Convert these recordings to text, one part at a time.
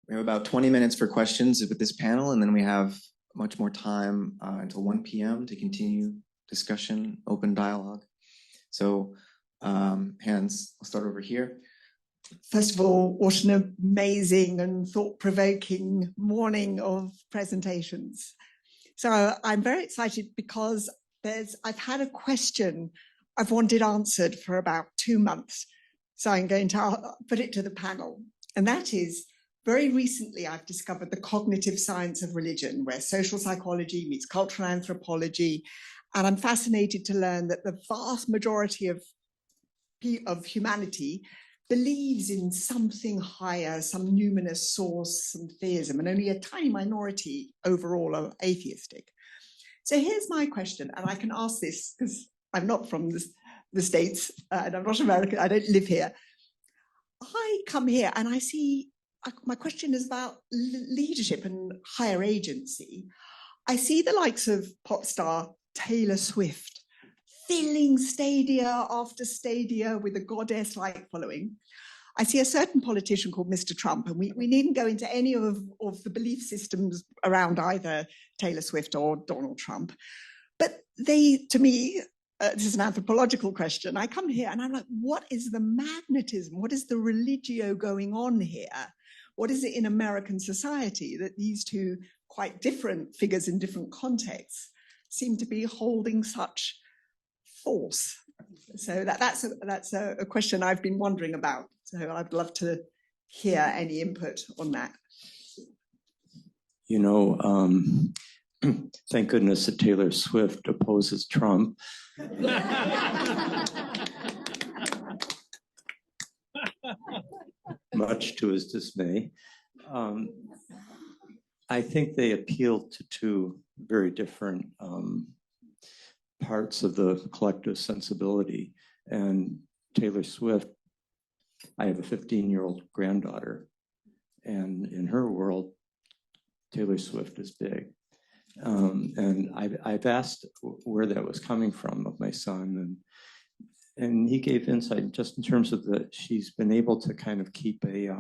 We have about 20 minutes for questions with this panel, and then we have much more time until 1 p.m. to continue discussion, open dialogue. So, Hans, I'll start over here. First of all, what an amazing and thought-provoking morning of presentations. So I'm very excited because I've had a question I've wanted answered for about 2 months. So I'm going to put it to the panel. And that is, very recently I've discovered the cognitive science of religion, where social psychology meets cultural anthropology. And I'm fascinated to learn that the vast majority of humanity believes in something higher, some numinous source, some theism, and only a tiny minority overall are atheistic. So here's my question, and I can ask this because I'm not from the States, and I'm not American, I don't live here. I come here and I see, my question is about leadership and higher agency. I see the likes of pop star Taylor Swift filling stadia after stadia with a goddess-like following. I see a certain politician called Mr. Trump, and we needn't go into any of the belief systems around either Taylor Swift or Donald Trump. But they, to me, this is an anthropological question. I come here and I'm like, what is the magnetism? What is the religio going on here? What is it in American society that these two quite different figures in different contexts seem to be holding such force? So that's a question I've been wondering about. So I'd love to hear any input on that. You know, thank goodness that Taylor Swift opposes Trump. Much to his dismay. I think they appeal to two very different parts of the collective sensibility. And Taylor Swift, I have a 15-year-old granddaughter, and in her world, Taylor Swift is big. And I've asked where that was coming from of my son, and he gave insight just in terms of that she's been able to kind of keep a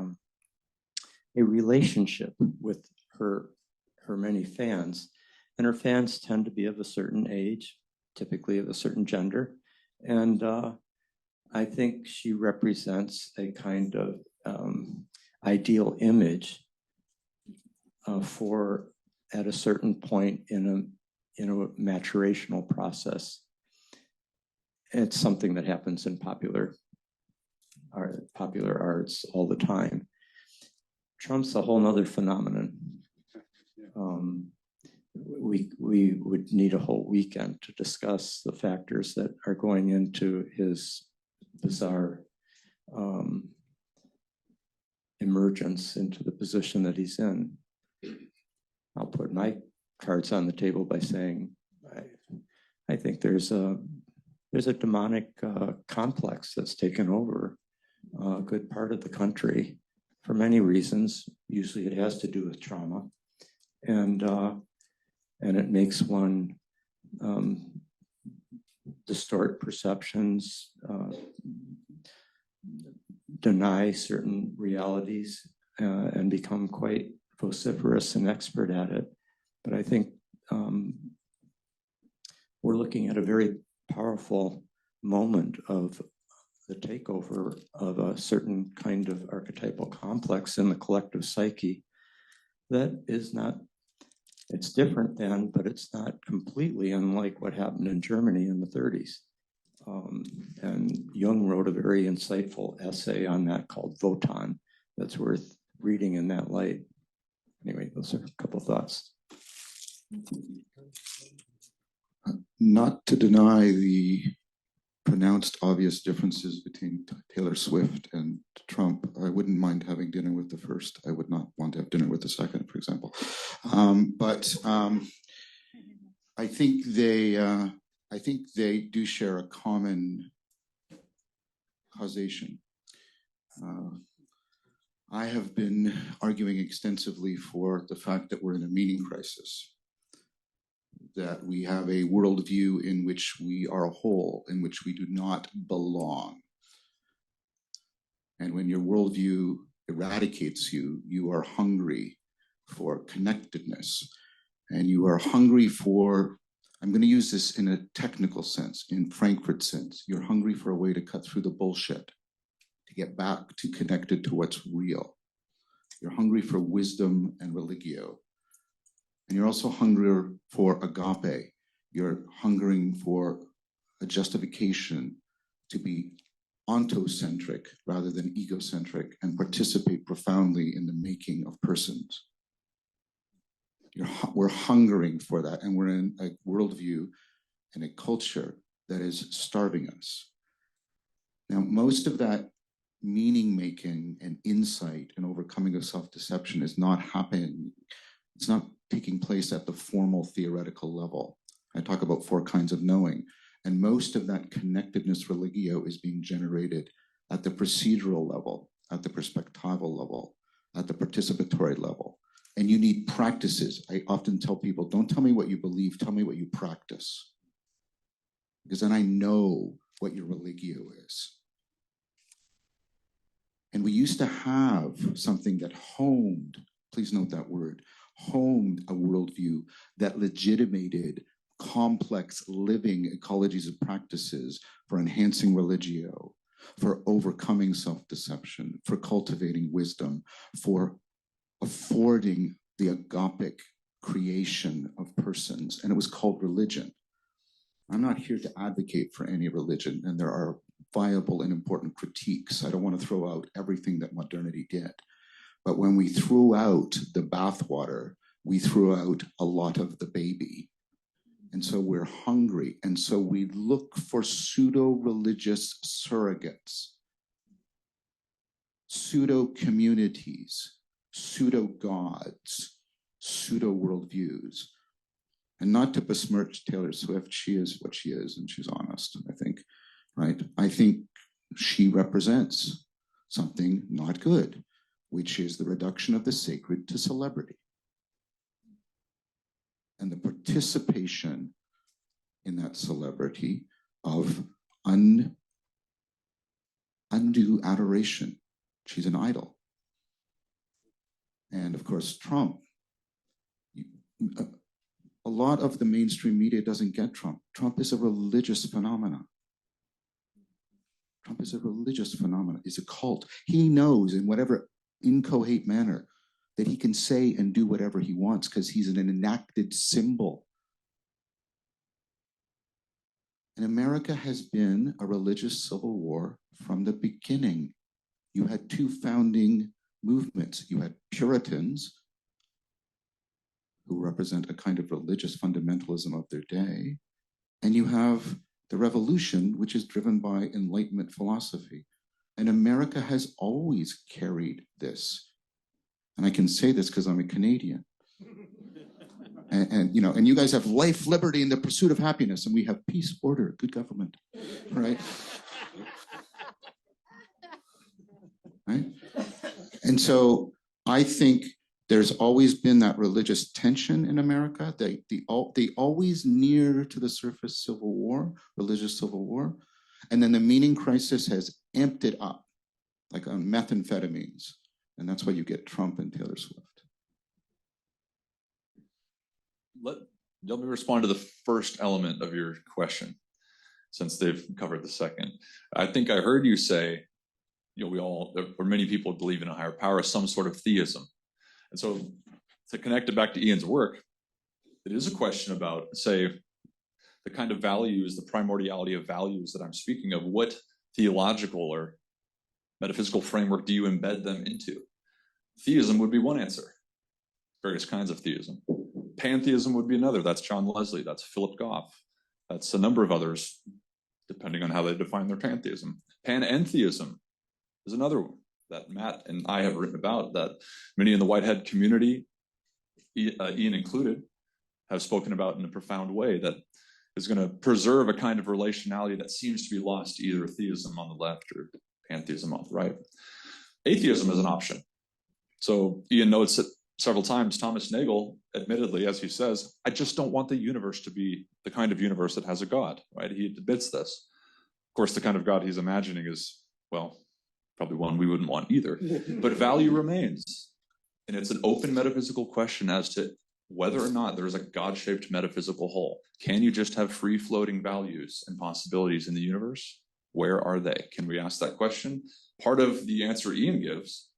relationship with her many fans, and her fans tend to be of a certain age, typically of a certain gender, and I think she represents a kind of ideal image for at a certain point in a maturational process. It's something that happens in popular arts all the time. Trump's a whole nother phenomenon. We would need a whole weekend to discuss the factors that are going into his bizarre emergence into the position that he's in. I'll put my cards on the table by saying I think there's a demonic complex that's taken over a good part of the country for many reasons. Usually it has to do with trauma, and it makes one distort perceptions, deny certain realities, and become quite vociferous and expert at it. But I think we're looking at a very powerful moment of the takeover of a certain kind of archetypal complex in the collective psyche that is not, it's different than, but it's not completely unlike what happened in Germany in the 30s. And Jung wrote a very insightful essay on that called Wotan that's worth reading in that light. Anyway, those are a couple of thoughts. Not to deny the pronounced obvious differences between Taylor Swift and Trump, I wouldn't mind having dinner with the first. I would not want to have dinner with the second, for example. But I think they do share a common causation. I have been arguing extensively for the fact that we're in a meaning crisis, that we have a worldview in which we are a whole, in which we do not belong. And when your worldview eradicates you, you are hungry for connectedness. And you are hungry for, I'm going to use this in a technical sense, in Frankfurt sense. You're hungry for a way to cut through the bullshit, to get back to connected to what's real. You're hungry for wisdom and religio. And you're also hungry for agape. You're hungering for a justification to be ontocentric rather than egocentric and participate profoundly in the making of persons. We're hungering for that, and we're in a worldview and a culture that is starving us. Now, most of that meaning making and insight and overcoming of self-deception is not happening. It's not taking place at the formal theoretical level. I talk about 4 kinds of knowing, and most of that connectedness religio is being generated at the procedural level, at the perspectival level, at the participatory level. And you need practices. I often tell people, don't tell me what you believe, tell me what you practice. Because then I know what your religio is. And we used to have something that homed, please note that word, homed a worldview that legitimated complex living ecologies of practices for enhancing religio, for overcoming self-deception, for cultivating wisdom, for affording the agapic creation of persons, and it was called religion. I'm not here to advocate for any religion, and there are viable and important critiques. I don't want to throw out everything that modernity did. But when we threw out the bathwater, we threw out a lot of the baby. And so we're hungry, and so we look for pseudo-religious surrogates, pseudo-communities, pseudo-gods, pseudo-worldviews. And not to besmirch Taylor Swift, she is what she is, and she's honest, I think, right? I think she represents something not good, which is the reduction of the sacred to celebrity. And the participation in that celebrity of undue adoration. She's an idol. And of course, Trump. A lot of the mainstream media doesn't get Trump. Trump is a religious phenomenon. Trump is a religious phenomenon. It's a cult. He knows in whatever inchoate manner that he can say and do whatever he wants because he's an enacted symbol. And America has been a religious civil war from the beginning. You had 2 founding movements. You had Puritans, who represent a kind of religious fundamentalism of their day, and you have the revolution, which is driven by Enlightenment philosophy. And America has always carried this. And I can say this because I'm a Canadian. And you guys have life, liberty, and the pursuit of happiness, and we have peace, order, good government, right? Right? And so I think there's always been that religious tension in America. They always near to the surface civil war, religious civil war. And then the meaning crisis has amped it up, like on methamphetamines. And that's why you get Trump and Taylor Swift. Let me respond to the first element of your question, since they've covered the second. I think I heard you say, we all, or many people believe in a higher power, some sort of theism. And so to connect it back to Iain's work, it is a question about, say, the kind of values, the primordiality of values that I'm speaking of. What theological or metaphysical framework do you embed them into? Theism would be one answer, various kinds of theism. Pantheism would be another. That's John Leslie, that's Philip Goff, that's a number of others, depending on how they define their pantheism. Panentheism is another one that Matt and I have written about, that many in the Whitehead community, Iain included, have spoken about in a profound way, that is going to preserve a kind of relationality that seems to be lost to either theism on the left or pantheism on the right. Atheism is an option. So Iain notes that several times Thomas Nagel, admittedly, as he says, I just don't want the universe to be the kind of universe that has a God, right? He admits this. Of course, the kind of God he's imagining is, well, probably one we wouldn't want either. But value remains. And it's an open metaphysical question as to whether or not there's a God-shaped metaphysical whole. Can you just have free-floating values and possibilities in the universe? Where are they? Can we ask that question? Part of the answer Iain gives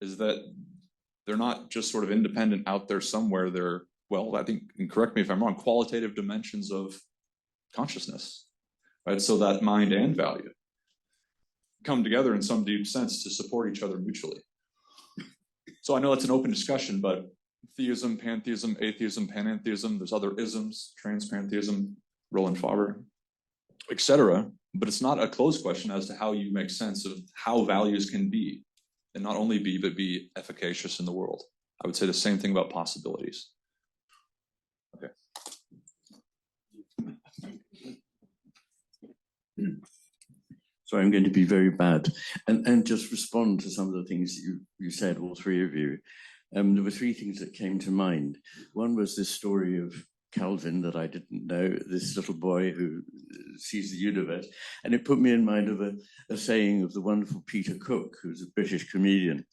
is that they're not just sort of independent out there somewhere. They're, well, I think, and correct me if I'm wrong, qualitative dimensions of consciousness, right? So that mind and value come together in some deep sense to support each other mutually. So I know it's an open discussion, but theism, pantheism, atheism, panentheism, there's other isms, transpantheism, Roland Faber, etc. But it's not a closed question as to how you make sense of how values can be, and not only be, but be efficacious in the world. I would say the same thing about possibilities. Okay. So I'm going to be very bad and just respond to some of the things you said, all three of you. There were three things that came to mind. One was this story of Calvin that I didn't know, this little boy who sees the universe. And it put me in mind of a saying of the wonderful Peter Cook, who's a British comedian.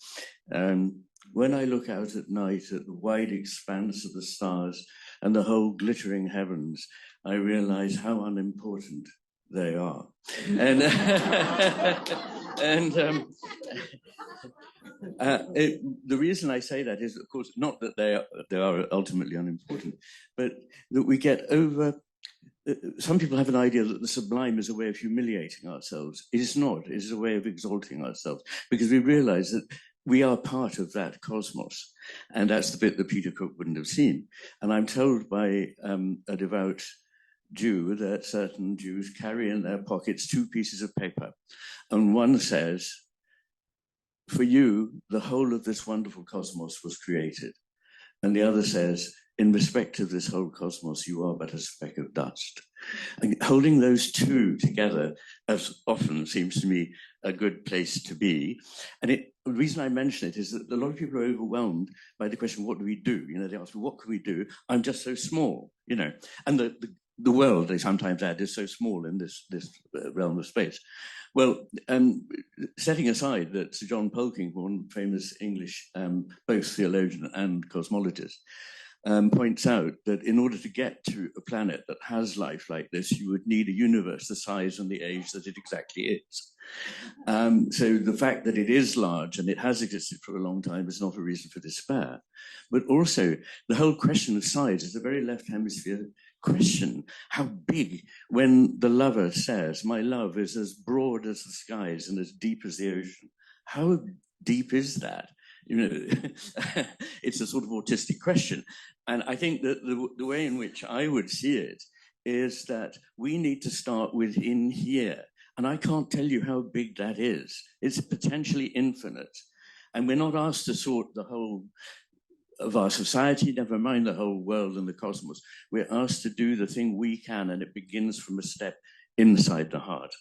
When I look out at night at the wide expanse of the stars and the whole glittering heavens, I realize how unimportant they are. And, the reason I say that is, of course, not that they are ultimately unimportant, but that we get over. Some people have an idea that the sublime is a way of humiliating ourselves. It is not. It is a way of exalting ourselves, because we realize that we are part of that cosmos. And that's the bit that Peter Cook wouldn't have seen. And I'm told by a devout Jew that certain Jews carry in their pockets two pieces of paper. And one says, for you, the whole of this wonderful cosmos was created. And the other says, in respect of this whole cosmos, you are but a speck of dust. And holding those two together, as often seems to me a good place to be. And the reason I mention it is that a lot of people are overwhelmed by the question, what do we do? You know, they ask me, what can we do? I'm just so small, you know. And the world, they sometimes add, is so small in this realm of space. Well, setting aside that Sir John Polkinghorne, famous English both theologian and cosmologist, points out that in order to get to a planet that has life like this, you would need a universe the size and the age that it exactly is. So the fact that it is large and it has existed for a long time is not a reason for despair. But also, the whole question of size is a very left hemisphere question. How big, when the lover says, my love is as broad as the skies and as deep as the ocean. How deep is that? You know, it's a sort of autistic question. And I think that the way in which I would see it is that we need to start within here. And I can't tell you how big that is. It's potentially infinite. And we're not asked to sort the whole of our society, never mind the whole world and the cosmos. We're asked to do the thing we can, and it begins from a step inside the heart.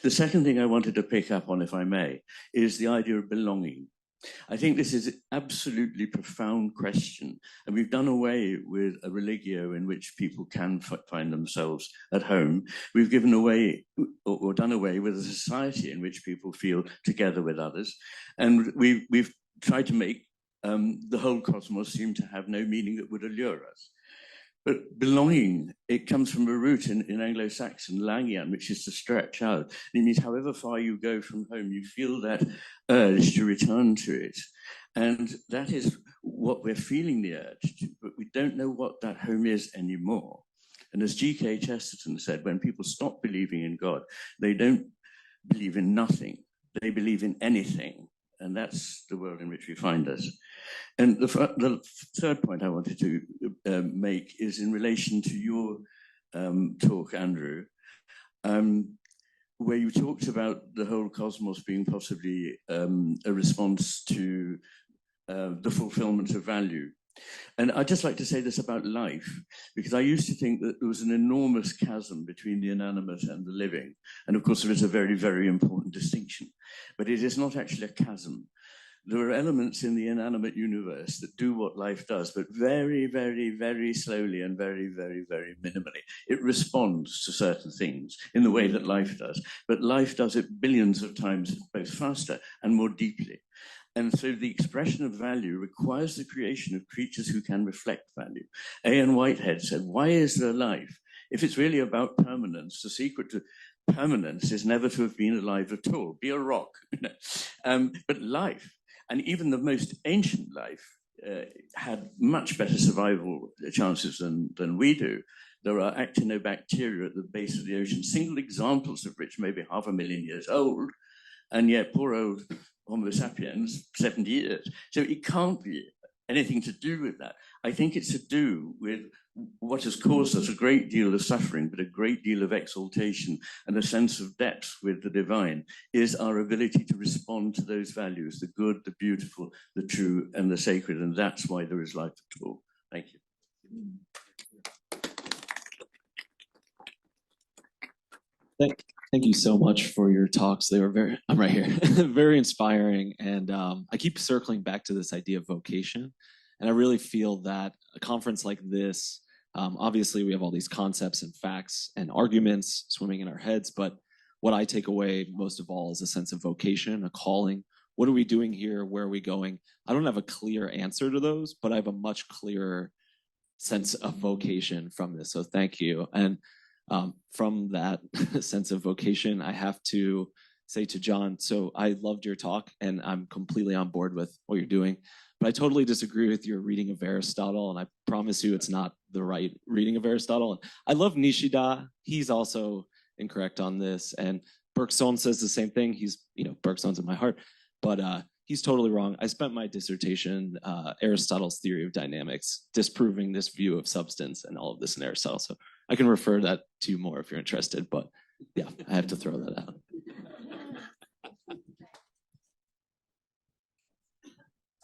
The second thing I wanted to pick up on, if I may, is the idea of belonging. I think this is an absolutely profound question, and we've done away with a religio in which people can find themselves at home. We've given away or done away with a society in which people feel together with others, and we've tried to make the whole cosmos seem to have no meaning that would allure us. But belonging, it comes from a root in Anglo-Saxon, langian, which is to stretch out. It means however far you go from home, you feel that urge to return to it. And that is what we're feeling the urge to, but we don't know what that home is anymore. And as G.K. Chesterton said, when people stop believing in God, they don't believe in nothing, they believe in anything. And that's the world in which we find us. And the third point I wanted to make is in relation to your talk, Andrew, where you talked about the whole cosmos being possibly a response to the fulfillment of value. And I'd just like to say this about life, because I used to think that there was an enormous chasm between the inanimate and the living. And of course, there is a very, very important distinction. But it is not actually a chasm. there are elements in the inanimate universe that do what life does, but very, very, very slowly and very, very, very minimally. It responds to certain things in the way that life does, but life does it billions of times, both faster and more deeply. And so the expression of value requires the creation of creatures who can reflect value. A.N. Whitehead said, why is there life? If it's really about permanence, the secret to permanence is never to have been alive at all. Be a rock. But life, and even the most ancient life, had much better survival chances than we do. There are actinobacteria at the base of the ocean, single examples of which may be 500,000 years old, and yet poor old Homo sapiens, 70 years. So it can't be anything to do with that. I think it's to do with what has caused us a great deal of suffering, but a great deal of exaltation and a sense of depth with the divine, is our ability to respond to those values, the good, the beautiful, the true, and the sacred. And that's why there is life at all. Thank you. Thank you so much for your talks. They were I'm right here, very inspiring. And I keep circling back to this idea of vocation. And I really feel that a conference like this, obviously we have all these concepts and facts and arguments swimming in our heads, but what I take away most of all is a sense of vocation, a calling. What are we doing here? Where are we going? I don't have a clear answer to those, but I have a much clearer sense of vocation from this. So thank you. And from that sense of vocation, I have to say to John, so I loved your talk and I'm completely on board with what you're doing, but I totally disagree with your reading of Aristotle, and I promise you it's not the right reading of Aristotle. And I love Nishida. He's also incorrect on this. And Bergson says the same thing. Bergson's in my heart, but he's totally wrong. I spent my dissertation, Aristotle's theory of dynamics, disproving this view of substance and all of this in Aristotle. So I can refer that to you more if you're interested, but yeah, I have to throw that out.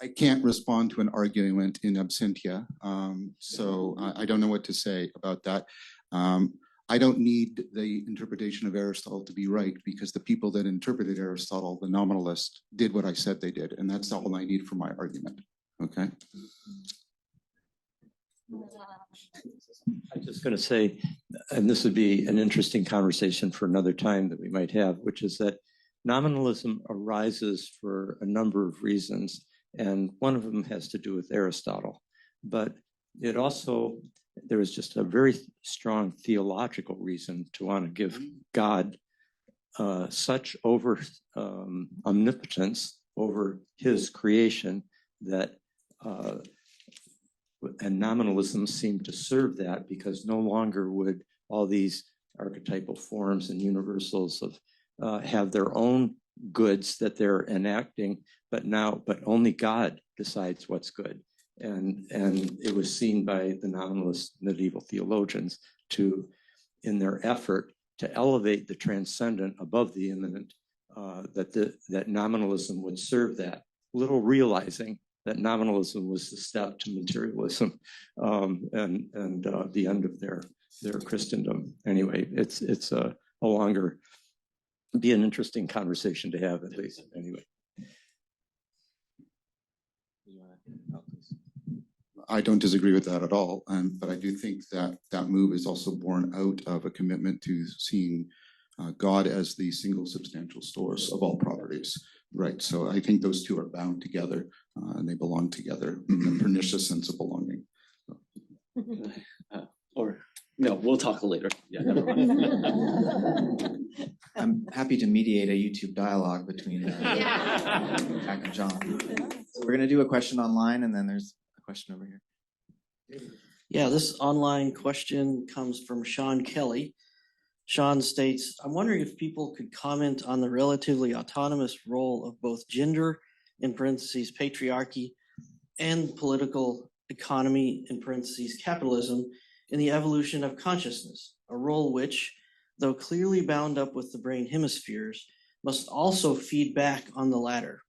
I can't respond to an argument in absentia, so I don't know what to say about that. I don't need the interpretation of Aristotle to be right, because the people that interpreted Aristotle, the nominalists, did what I said they did, and that's all I need for my argument. Okay. I'm just going to say, and this would be an interesting conversation for another time that we might have, which is that nominalism arises for a number of reasons, and one of them has to do with Aristotle. But it also, there is just a very strong theological reason to want to give God such omnipotence over his creation that and nominalism seemed to serve that, because no longer would all these archetypal forms and universals of have their own goods that they're enacting, but only God decides what's good. And it was seen by the nominalist medieval theologians in their effort to elevate the transcendent above the immanent, that nominalism would serve that, little realizing that nominalism was the step to materialism and the end of their Christendom. Anyway, it's a longer, be an interesting conversation to have at least. Anyway. I don't disagree with that at all, but I do think that that move is also born out of a commitment to seeing God as the single substantial source of all properties. Right, so I think those two are bound together and they belong together in a pernicious sense of belonging. Or no, we'll talk later. Yeah, never mind. I'm happy to mediate a YouTube dialogue between Jack and John. So we're going to do a question online, and then there's a question over here. Yeah, this online question comes from Sean Kelly. Sean states, I'm wondering if people could comment on the relatively autonomous role of both gender, in parentheses, patriarchy, and political economy, in parentheses, capitalism, in the evolution of consciousness, a role which, though clearly bound up with the brain hemispheres, must also feed back on the latter.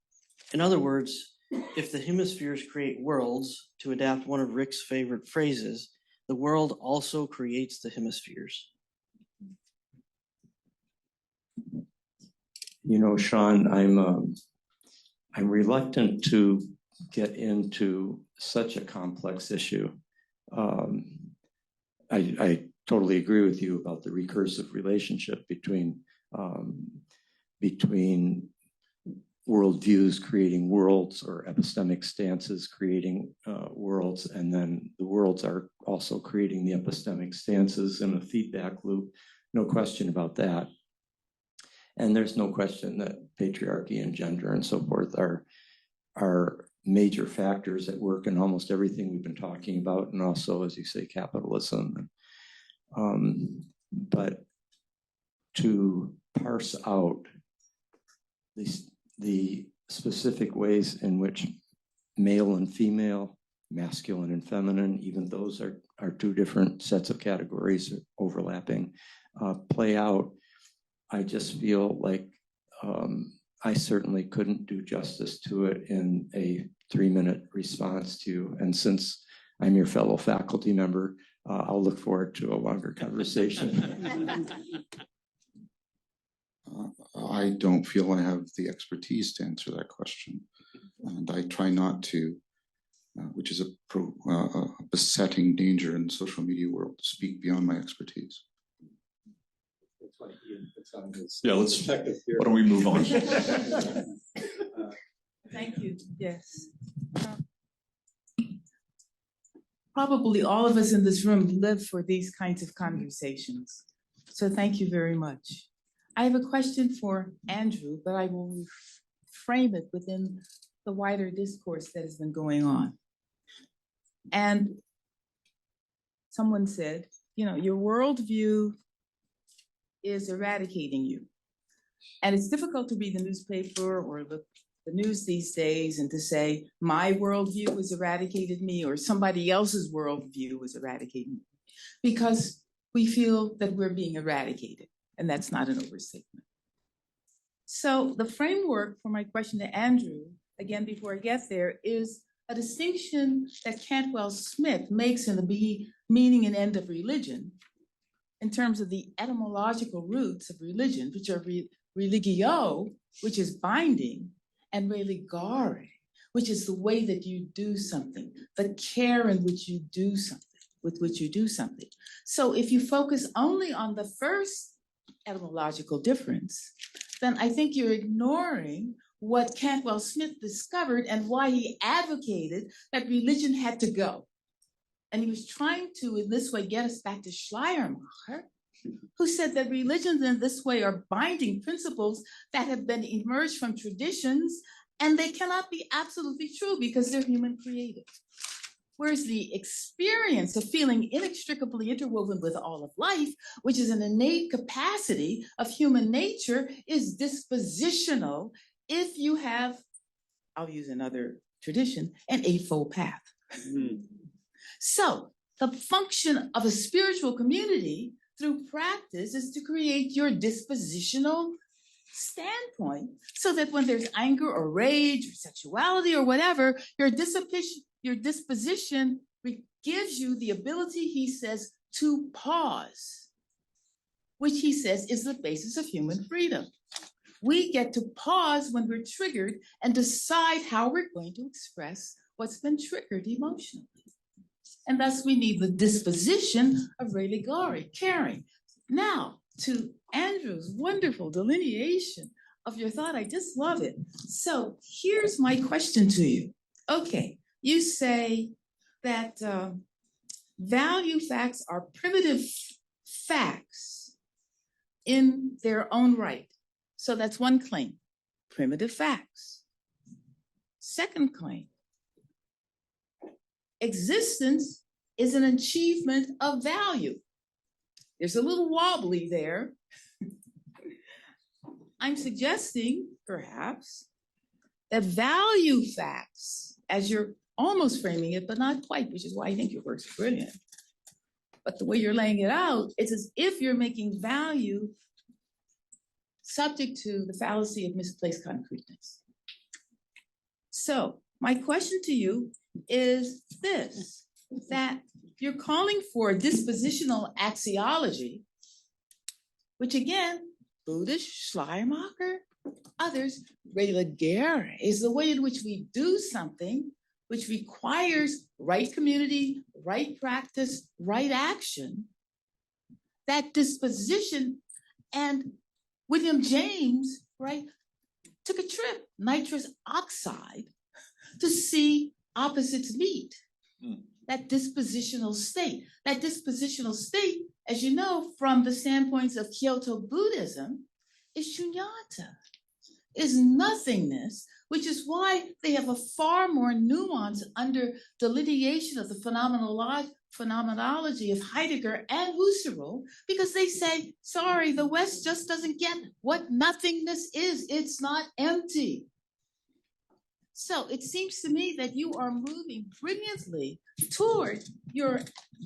In other words, if the hemispheres create worlds, to adapt one of Rick's favorite phrases, the world also creates the hemispheres. You know, Sean, I'm reluctant to get into such a complex issue. I totally agree with you about the recursive relationship between worldviews creating worlds, or epistemic stances creating worlds, and then the worlds are also creating the epistemic stances in a feedback loop. No question about that. And there's no question that patriarchy and gender and so forth are major factors at work in almost everything we've been talking about, and also, as you say, capitalism. But to parse out the specific ways in which male and female, masculine and feminine, even those are two different sets of categories overlapping, play out, I just feel like I certainly couldn't do justice to it in a 3-minute response to you. And since I'm your fellow faculty member, I'll look forward to a longer conversation. I don't feel I have the expertise to answer that question. And I try not to, which is a besetting danger in the social media world, to speak beyond my expertise. Yeah, why don't we move on? Thank you. Yes. Probably all of us in this room live for these kinds of conversations. So thank you very much. I have a question for Andrew, but I will frame it within the wider discourse that has been going on. And someone said, you know, your worldview is eradicating you. And it's difficult to read the newspaper or the news these days and to say, my worldview has eradicated me, or somebody else's worldview has eradicated me, because we feel that we're being eradicated. And that's not an overstatement. So the framework for my question to Andrew, again, before I get there, is a distinction that Cantwell-Smith makes in the meaning and end of religion in terms of the etymological roots of religion, which are religio, which is binding, and religare, which is the way that you do something, the care in which you do something, with which you do something. So if you focus only on the first etymological difference, then I think you're ignoring what Cantwell-Smith discovered and why he advocated that religion had to go. And he was trying to, in this way, get us back to Schleiermacher, who said that religions in this way are binding principles that have been emerged from traditions, and they cannot be absolutely true because they're human created. Whereas the experience of feeling inextricably interwoven with all of life, which is an innate capacity of human nature, is dispositional if you have, I'll use another tradition, an eightfold path. So the function of a spiritual community through practice is to create your dispositional standpoint so that when there's anger or rage or sexuality or whatever, your disposition gives you the ability, he says, to pause, which he says is the basis of human freedom. We get to pause when we're triggered and decide how we're going to express what's been triggered emotionally. And thus we need the disposition of religare, caring. Now, to Andrew's wonderful delineation of your thought, I just love it. So here's my question to you. Okay, you say that value facts are primitive facts in their own right. So that's one claim, primitive facts. Second claim, existence is an achievement of value. There's a little wobbly there. I'm suggesting, perhaps, that value facts, as you're almost framing it, but not quite, which is why I think your work's brilliant. But the way you're laying it out, it's as if you're making value subject to the fallacy of misplaced concreteness. So my question to you is this, that you're calling for dispositional axiology, which again, Buddhist Schleiermacher Others, religare is the way in which we do something which requires right community, right practice, right action. That disposition, and William James, right, took a trip, nitrous oxide, to see opposites meet. That dispositional state. That dispositional state, as you know, from the standpoints of Kyoto Buddhism, is shunyata, is nothingness, which is why they have a far more nuance under delineation of the phenomenology of Heidegger and Husserl, because they say, sorry, the West just doesn't get what nothingness is. It's not empty. So it seems to me that you are moving brilliantly toward your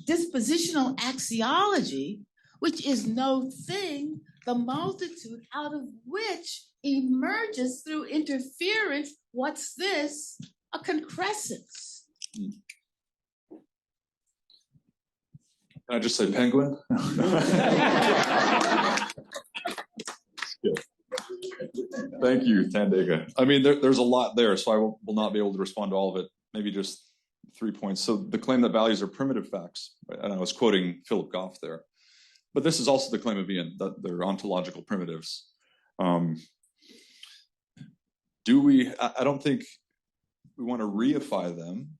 dispositional axiology, which is no thing, the multitude out of which emerges through interference. What's this? A concrescence. Can I just say penguin? Thank you, Tandega. I mean, there's a lot there, so I will not be able to respond to all of it. Maybe just 3 points. So the claim that values are primitive facts, right? And I was quoting Philip Goff there. But this is also the claim of Iain, that they're ontological primitives. I don't think we want to reify them.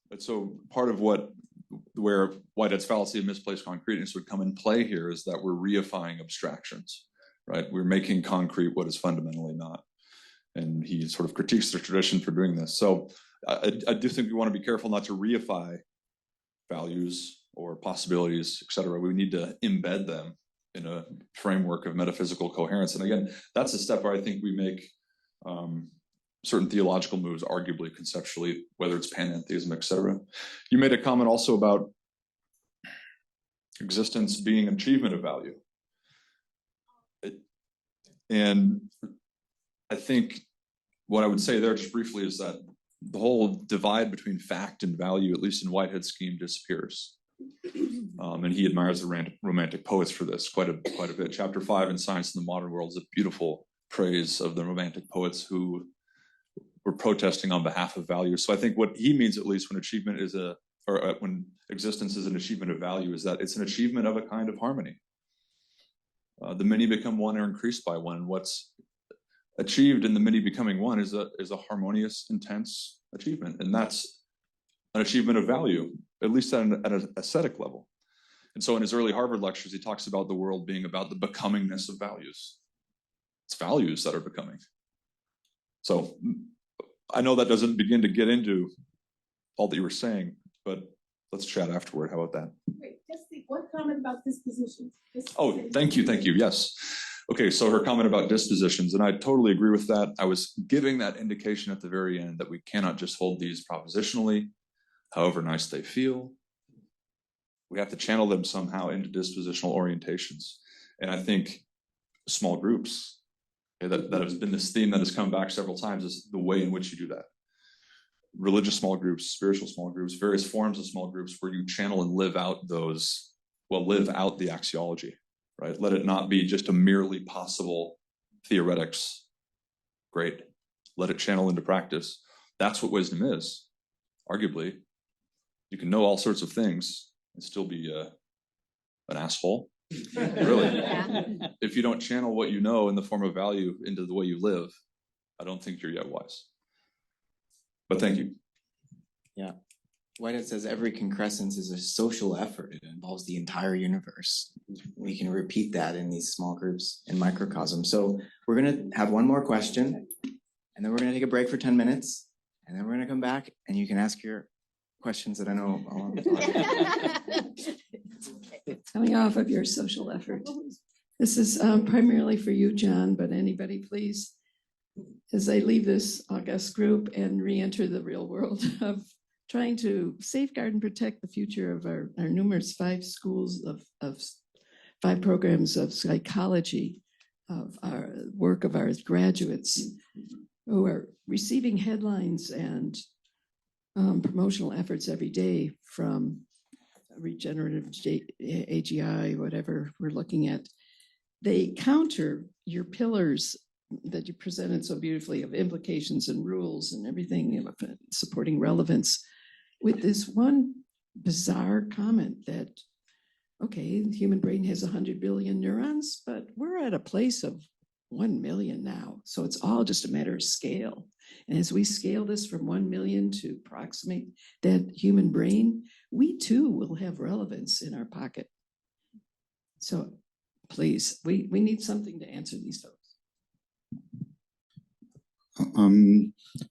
But so part of where Whitehead's fallacy of misplaced concreteness would come in play here is that we're reifying abstractions, right? We're making concrete what is fundamentally not. And he sort of critiques the tradition for doing this. So I do think we want to be careful not to reify values or possibilities, et cetera. We need to embed them in a framework of metaphysical coherence. And again, that's a step where I think we make certain theological moves, arguably, conceptually, whether it's panentheism, et cetera. You made a comment also about existence being an achievement of value. And I think what I would say there just briefly is that the whole divide between fact and value, at least in Whitehead's scheme, disappears. And he admires the romantic poets for this quite a bit. Chapter 5 in Science in the Modern World is a beautiful praise of the romantic poets who were protesting on behalf of value. So I think what he means, at least, when achievement is when existence is an achievement of value, is that it's an achievement of a kind of harmony. The many become one or increased by one. What's achieved in the many becoming one is a harmonious, intense achievement, and that's an achievement of value, at least at an aesthetic level. And so in his early Harvard lectures, he talks about the world being about the becomingness of values. It's values that are becoming. So I know that doesn't begin to get into all that you were saying, but let's chat afterward. How about that? Wait, just one comment about dispositions. Oh, thank you. Yes. Okay, so her comment about dispositions, and I totally agree with that. I was giving that indication at the very end that we cannot just hold these propositionally, however nice they feel. We have to channel them somehow into dispositional orientations. And I think small groups, that has been this theme that has come back several times, is the way in which you do that. Religious small groups, spiritual small groups, various forms of small groups where you channel and live out the axiology, right? Let it not be just a merely possible theoretics. Great. Let it channel into practice. That's what wisdom is. Arguably, you can know all sorts of things and still be an asshole. Really. If you don't channel what you know in the form of value into the way you live, I don't think you're yet wise. But thank you. Yeah. Whitehead says every concrescence is a social effort. It involves the entire universe. We can repeat that in these small groups and microcosms. So we're going to have one more question, and then we're going to take a break for 10 minutes, and then we're going to come back, and you can ask your questions that I know along the time. Coming off of your social effort. This is primarily for you, John, but anybody, please, as I leave this august group and re-enter the real world of trying to safeguard and protect the future of our numerous 5 schools of 5 programs of psychology, of our work of our graduates who are receiving headlines and promotional efforts every day from regenerative AGI, whatever we're looking at. They counter your pillars that you presented so beautifully of implications and rules and everything, you know, supporting relevance, with this one bizarre comment that, okay, the human brain has 100 billion neurons, but we're at a place of 1 million now. So it's all just a matter of scale. And as we scale this from 1 million to approximate that human brain, we too will have relevance in our pocket. So please, we need something to answer these folks.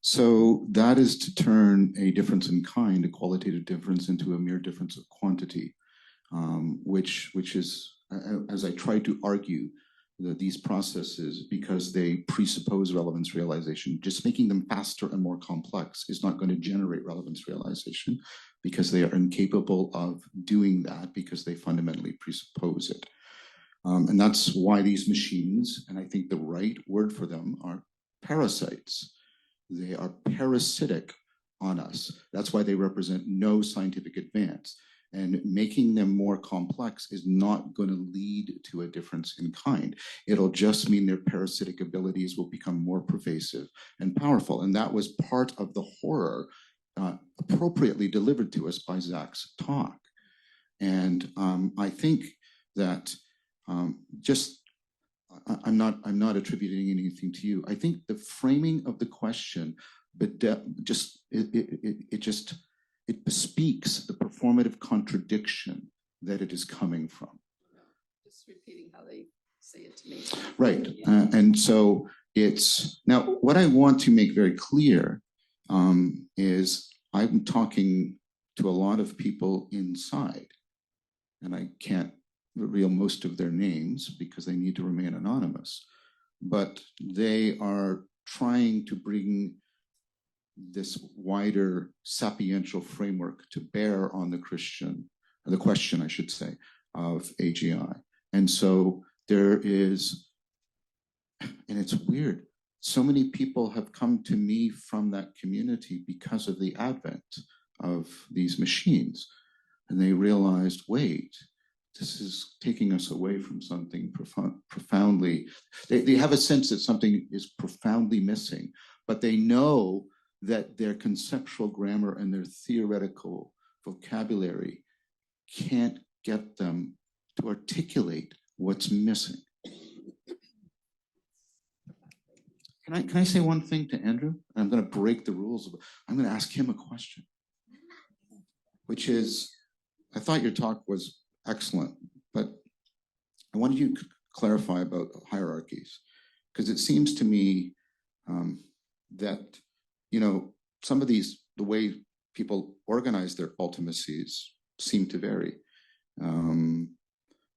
So that is to turn a difference in kind, a qualitative difference, into a mere difference of quantity, which is, as I tried to argue, that these processes, because they presuppose relevance realization, just making them faster and more complex is not going to generate relevance realization, because they are incapable of doing that, because they fundamentally presuppose it. And that's why these machines, and I think the right word for them, are parasites. They are parasitic on us. That's why they represent no scientific advance. And making them more complex is not going to lead to a difference in kind. It'll just mean their parasitic abilities will become more pervasive and powerful. And that was part of the horror appropriately delivered to us by Zach's talk. And I think that I'm not attributing anything to you. I think the framing of the question, but it bespeaks the performative contradiction that it is coming from. Just repeating how they say it to me. Right. And so it's, now what I want to make very clear is I'm talking to a lot of people inside, and I can't reveal most of their names because they need to remain anonymous, but they are trying to bring this wider sapiential framework to bear on the question, I should say, of AGI. And so there is, and it's weird, so many people have come to me from that community because of the advent of these machines. And they realized, wait, this is taking us away from something profoundly. They have a sense that something is profoundly missing, but they know that their conceptual grammar and their theoretical vocabulary can't get them to articulate what's missing. Can I say one thing to Andrew? I'm going to break the rules. I'm going to ask him a question, which is, I thought your talk was excellent, but I wanted you to clarify about hierarchies, because it seems to me that, you know, some of these, the way people organize their ultimacies seem to vary.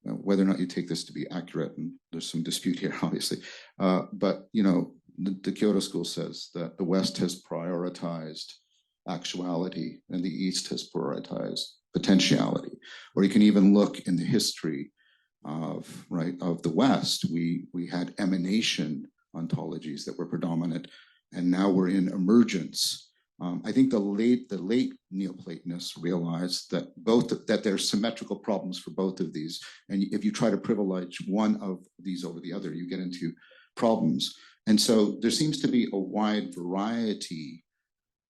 Whether or not you take this to be accurate, and there's some dispute here, obviously, but, you know, the Kyoto School says that the West has prioritized actuality and the East has prioritized potentiality. Or you can even look in the history of the West. We had emanation ontologies that were predominant, and now we're in emergence. I think the late Neoplatonists realized that that there are symmetrical problems for both of these, and if you try to privilege one of these over the other, you get into problems. And so there seems to be a wide variety,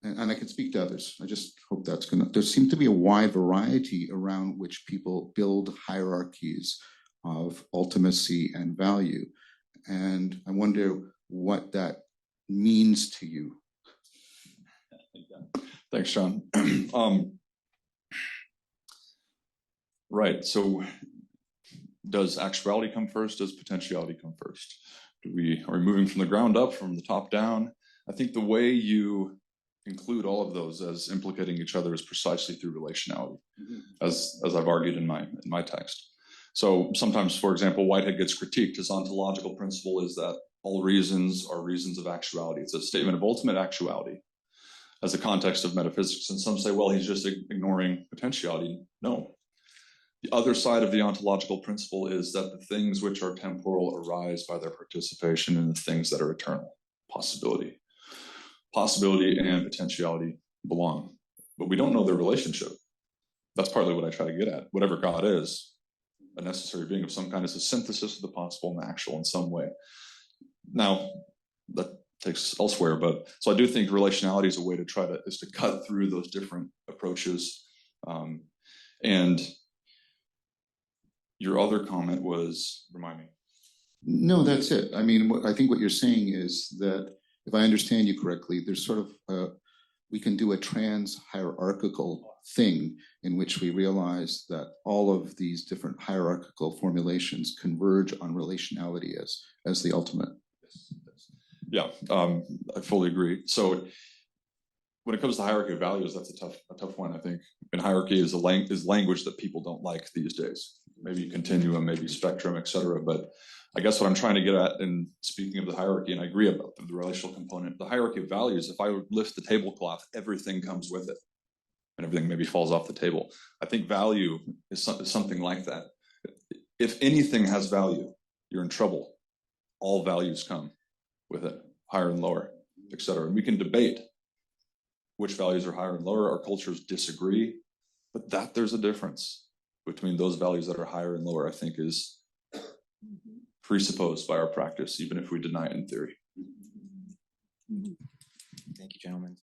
and I can speak to others. I just hope that's there seems to be a wide variety around which people build hierarchies of ultimacy and value. And I wonder what that means to you. Thanks, Sean. Right, so does actuality come first? Does potentiality come first? Are we moving from the ground up, from the top down? I think the way you include all of those as implicating each other is precisely through relationality, as I've argued in my text. So sometimes, for example, Whitehead gets critiqued. His ontological principle is that all reasons are reasons of actuality. It's a statement of ultimate actuality as a context of metaphysics. And some say, well, he's just ignoring potentiality. No. The other side of the ontological principle is that the things which are temporal arise by their participation in the things that are eternal. Possibility. Possibility and potentiality belong, but we don't know their relationship. That's partly what I try to get at. Whatever God is, a necessary being of some kind, is a synthesis of the possible and the actual in some way. Now, that takes elsewhere, but so I do think relationality is a way to is to cut through those different approaches. And your other comment was, remind me. No, that's it. I mean, I think what you're saying is that, if I understand you correctly, there's sort of, we can do a trans-hierarchical thing in which we realize that all of these different hierarchical formulations converge on relationality as the ultimate. Yeah, I fully agree. So when it comes to hierarchy of values, that's a tough one, I think. And hierarchy is language that people don't like these days. Maybe continuum, maybe spectrum, et cetera. But I guess what I'm trying to get at in speaking of the hierarchy, and I agree about the relational component, the hierarchy of values, if I lift the tablecloth, everything comes with it and everything maybe falls off the table. I think value is something like that. If anything has value, you're in trouble. All values come with it, higher and lower, et cetera. And we can debate which values are higher and lower. Our cultures disagree, but that there's a difference between those values that are higher and lower, I think is presupposed by our practice, even if we deny it in theory. Thank you, gentlemen.